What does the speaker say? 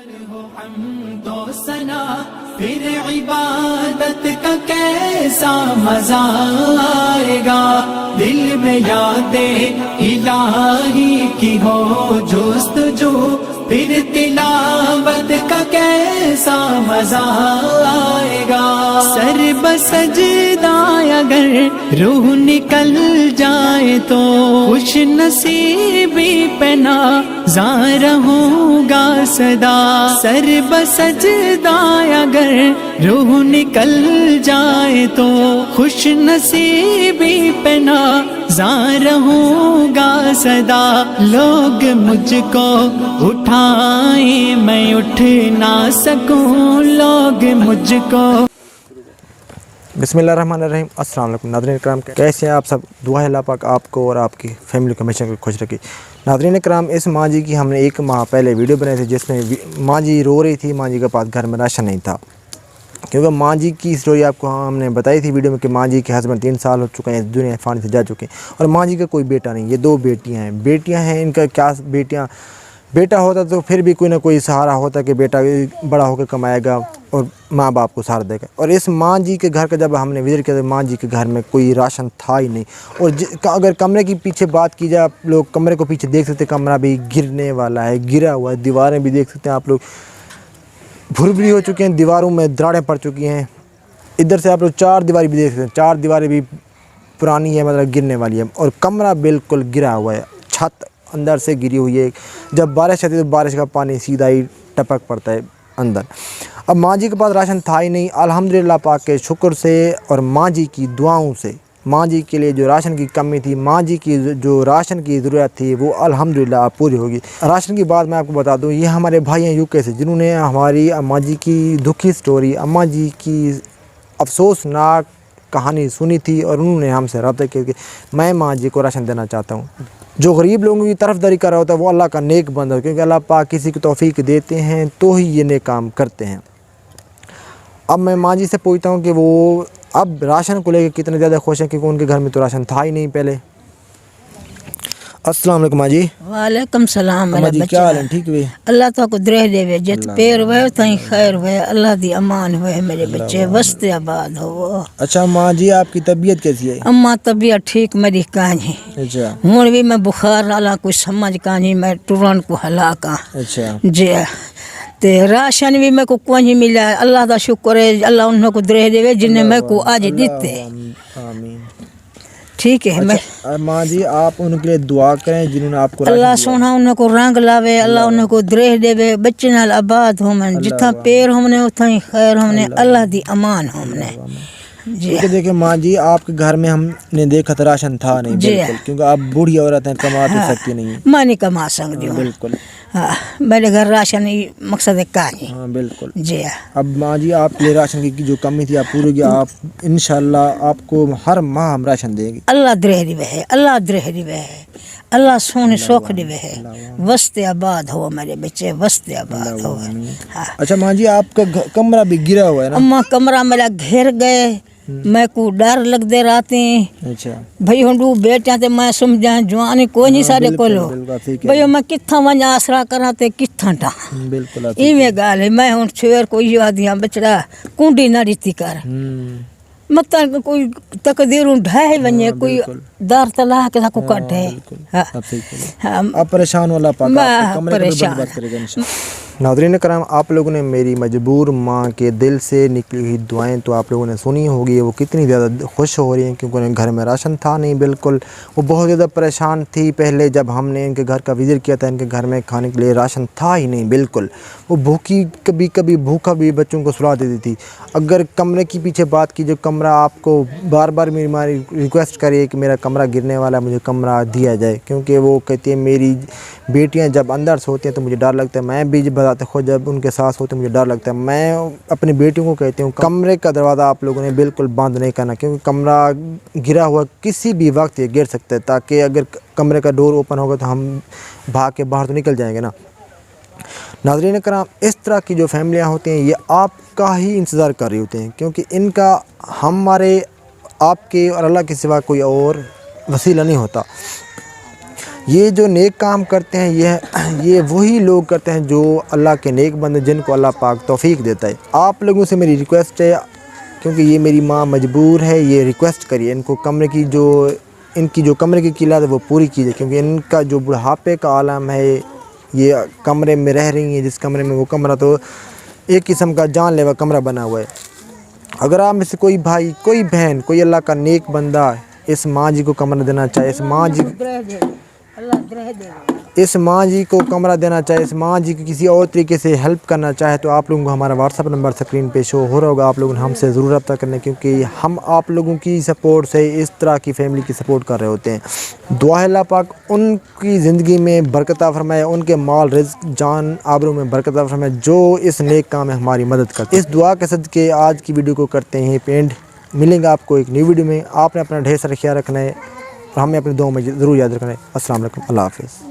تو سنا پھر عبادت کا کیسا مزہ آئے گا، دل میں یاد الہی کی ہو جستجو، پھر تلاوت کا کیسا مزہ آئے گا۔ سر بسجدہ اگر روح نکل جائے تو خوش نصیبی پہ ناظر ہوگا صدا۔ سر بسجدہ اگر روح نکل جائے تو خوش نصیبی پہ ناظر ہوگا صدا۔ لوگ مجھ کو اٹھائیں میں اٹھ نہ سکوں، لوگ مجھ کو۔ بسم اللہ الرحمن الرحیم۔ السلام علیکم ناظرین کرام، کیسے ہیں آپ سب؟ دعا ہے اللہ پاک آپ کو اور آپ کی فیملی کو ہمیشہ خوش رکھے۔ ناظرین کرام، اس ماں جی کی ہم نے 1 ماہ پہلے ویڈیو بنائی تھی جس میں ماں جی رو رہی تھی، ماں جی کے پاس گھر میں راشن نہیں تھا، کیونکہ ماں جی کی اسٹوری آپ کو ہم نے بتائی تھی ویڈیو میں کہ ماں جی کے ہسبینڈ 3 سال ہو چکے ہیں، اس دنیا فانی سے جا چکے ہیں، اور ماں جی کا کوئی بیٹا نہیں، یہ 2 بیٹیاں ہیں۔ ان کا کیا بیٹا ہوتا تو پھر بھی کوئی نہ کوئی سہارا ہوتا کہ بیٹا بڑا ہو کے کمائے گا اور ماں باپ کو سہارا دے گا۔ اور اس ماں جی کے گھر کا جب ہم نے وزٹ کیا تو ماں جی کے گھر میں کوئی راشن تھا ہی نہیں، اور اگر کمرے کی پیچھے بات کی جائے، آپ لوگ کمرے کو پیچھے دیکھ سکتے ہیں، کمرہ بھی گرنے والا ہے، گرا ہوا ہے، دیواریں بھی دیکھ سکتے ہیں آپ لوگ، بھربری ہو چکے ہیں، دیواروں میں دراڑیں پڑ چکی ہیں۔ ادھر سے آپ لوگ 4 دیواری بھی دیکھ سکتے ہیں، 4 دیواریں بھی پرانی ہے، مطلب گرنے والی ہے، اور کمرہ بالکل گرا ہوا ہے، چھت اندر سے گری ہوئی ہے۔ جب بارش آتی ہے تو بارش کا پانی سیدھا ہی ٹپک پڑتا ہے اندر۔ اب ماں جی کے پاس راشن تھا ہی نہیں، الحمدللہ پاک کے شکر سے اور ماں جی کی دعاؤں سے ماں جی کے لیے جو راشن کی کمی تھی، ماں جی کی جو راشن کی ضرورت تھی، وہ الحمدللہ اب پوری ہوگی۔ راشن کی بات میں آپ کو بتا دوں، یہ ہمارے بھائی ہیں UK سے، جنہوں نے ہماری اماں جی کی دکھی سٹوری، اماں جی کی افسوسناک کہانی سنی تھی، اور انہوں نے ہم سے رابطہ کیا کہ میں ماں جی کو راشن دینا چاہتا ہوں۔ جو غریب لوگوں کی طرفداری کر رہا ہوتا ہے وہ اللہ کا نیک بندہ ہے، کیونکہ اللہ پاک کسی کو توفیق دیتے ہیں تو ہی یہ نیک کام کرتے ہیں۔ اب میں ماں جی سے پوچھتا ہوں کہ وہ اب راشن کو لے کے کتنے زیادہ خوش ہیں، کیونکہ ان کے گھر میں تو راشن تھا ہی نہیں پہلے۔ السلام علیکم ماں جی۔ وعلیکم السلام۔ ماں جی کیا حال ہے؟ ٹھیک ہوئے؟ اللہ تو کو درہ دے جت پیر ہوئے تہیں خیر ہوئے، اللہ دی امان ہوئے، میرے بچے وسط آباد ہو۔ اچھا ماں جی، آپ کی طبیعت کیسی ہے؟ اماں طبیعت ٹھیک میری کہانی، اچھا ہوں بھی میں بخار والا کچھ سمجھ کہانی، میں ٹرن کو ہلاکا اچھا جی۔ تے راشن بھی میں کو کوئی ملا، اللہ دا شکر ہے، اللہ انہوں کو درہ دے جن نے میں کو آج دیتے۔ آمین۔ ٹھیک ہے میں ماں جی آپ ان کے لیے دعا کریں جنہوں نے آپ کو اللہ سونا انہوں کو رنگ لاوے، اللہ انہوں کو درہ دے، بچے نال آباد ہومن، جتھا پیر ہومنے اتھا ہی خیر ہومنے، اللہ دی امان ہومنے جی۔ کیونکہ دیکھیں ماں جی، آپ کے گھر میں ہم نے دیکھا تھا راشن تھا نہیں بالکل، کیونکہ آپ بوڑھی عورت ہیں، کما تو سکتی نہیں ہیں۔ میں نہیں کما سکتی ہوں بالکل، میرے گھر راشن ہی مقصد کہانی ہاں بالکل جی۔ اب ماں جی آپ کے لیے راشن کی جو کمی تھی آپ پوری کی، آپ انشاءاللہ آپ کو ہر ماہ ہم راشن دیں گے۔ اللہ درہ دی ہے، اللہ درہ دی ہے، اللہ سونے سوکھ دی ہے، وسط آباد ہو میرے بچے، وسط آباد ہو۔ اچھا ماں جی، آپ کا کمرہ بھی گرا ہوا ہے نا؟ اماں کمرہ میرا گھر گئے، میں کو ڈر لگ دے راتے اچھا بھئی ہنڈو بیٹیاں تے میں سمجھاں جوانی کوئی نہیں سارے کولو، بھئی میں کتھاں ونجا آسرا کراں تے کتھاں ٹا بالکل ایویں گال ہے۔ میں ہن چھویر کوئی یادیاں بچڑا کنڈی نہ ڈیتی کر، مطلب کوئی تقدیر ڈھائے ونجے، کوئی دار تلا کے کو کٹے۔ آپ پریشان ہو، اللہ پاک آپ کو کمرے کا بندوبست کرے گا انشاءاللہ۔ ناظرین کرام، آپ لوگوں نے میری مجبور ماں کے دل سے نکلی ہوئی دعائیں تو آپ لوگوں نے سنی ہوگی، وہ کتنی زیادہ خوش ہو رہی ہیں، کیونکہ انہیں گھر میں راشن تھا نہیں بالکل، وہ بہت زیادہ پریشان تھی۔ پہلے جب ہم نے ان کے گھر کا وزٹ کیا تھا، ان کے گھر میں کھانے کے لیے راشن تھا ہی نہیں بالکل، وہ بھوکی، کبھی کبھی بھوکا بھی بچوں کو سلا دیتی تھی۔ اگر کمرے کی پیچھے بات کی، جو کمرہ آپ کو بار بار میری ریکویسٹ کریے کہ میرا کمرہ گرنے والا ہے، مجھے کمرہ دیا جائے، کیونکہ وہ کہتی ہے میری بیٹیاں جب اندر سے ہوتی ہیں تو مجھے ڈر لگتا ہے، میں بھی بذات خود جب ان کے ساتھ ہوتے ہیں مجھے ڈر لگتا ہے۔ میں اپنی بیٹیوں کو کہتی ہوں کمرے کا دروازہ آپ لوگوں نے بالکل بند نہیں کرنا، کیونکہ کمرہ گرا ہوا کسی بھی وقت یہ گر سکتا ہے، تاکہ اگر کمرے کا ڈور اوپن ہوگا تو ہم بھاگ کے باہر تو نکل جائیں گے نا۔ ناظرین کرام، اس طرح کی جو فیملیاں ہوتی ہیں یہ آپ کا ہی انتظار کر رہی ہوتے ہیں، کیونکہ ان کا ہمارے آپ کے اور اللہ کے سوا کوئی اور وسیلہ نہیں ہوتا۔ یہ جو نیک کام کرتے ہیں یہ وہی لوگ کرتے ہیں جو اللہ کے نیک بندے، جن کو اللہ پاک توفیق دیتا ہے۔ آپ لوگوں سے میری ریکویسٹ ہے، کیونکہ یہ میری ماں مجبور ہے، یہ ریکویسٹ کریے ان کو کمرے کی جو کمرے کی قلت ہے وہ پوری کیجیے، کیونکہ ان کا جو بڑھاپے کا عالم ہے، یہ کمرے میں رہ رہی ہیں، جس کمرے میں وہ کمرہ تو ایک قسم کا جان لیوا کمرہ بنا ہوا ہے۔ اگر آپ میں سے کوئی بھائی، کوئی بہن، کوئی اللہ کا نیک بندہ اس ماں جی کو کمرہ دینا چاہے، اس ماں جی کو کمرہ دینا چاہے، اس ماں جی کی کسی اور طریقے سے ہیلپ کرنا چاہے، تو آپ لوگوں کو ہمارا واٹس ایپ نمبر اسکرین پہ شو ہو رہا ہوگا، آپ لوگوں نے ہم سے ضرور رابطہ کرنا ہے، کیونکہ ہم آپ لوگوں کی سپورٹ سے اس طرح کی فیملی کی سپورٹ کر رہے ہوتے ہیں۔ دعا ہے اللہ پاک ان کی زندگی میں برکت عطا فرمائے، ان کے مال رزق جان آبرو میں برکت عطا فرمائے، جو اس نیک کام میں ہماری مدد کرتے ہیں۔ اس دعا کے صدقے آج کی ویڈیو کو کرتے ہیں پینڈ، ملیں گے آپ کو ایک نیو ویڈیو میں۔ آپ نے اپنا ڈھیر سارا خیال رکھنا ہے اور ہمیں اپنے دعاؤں میں ضرور یاد رکھنا ہے۔ السلام علیکم، اللہ حافظ۔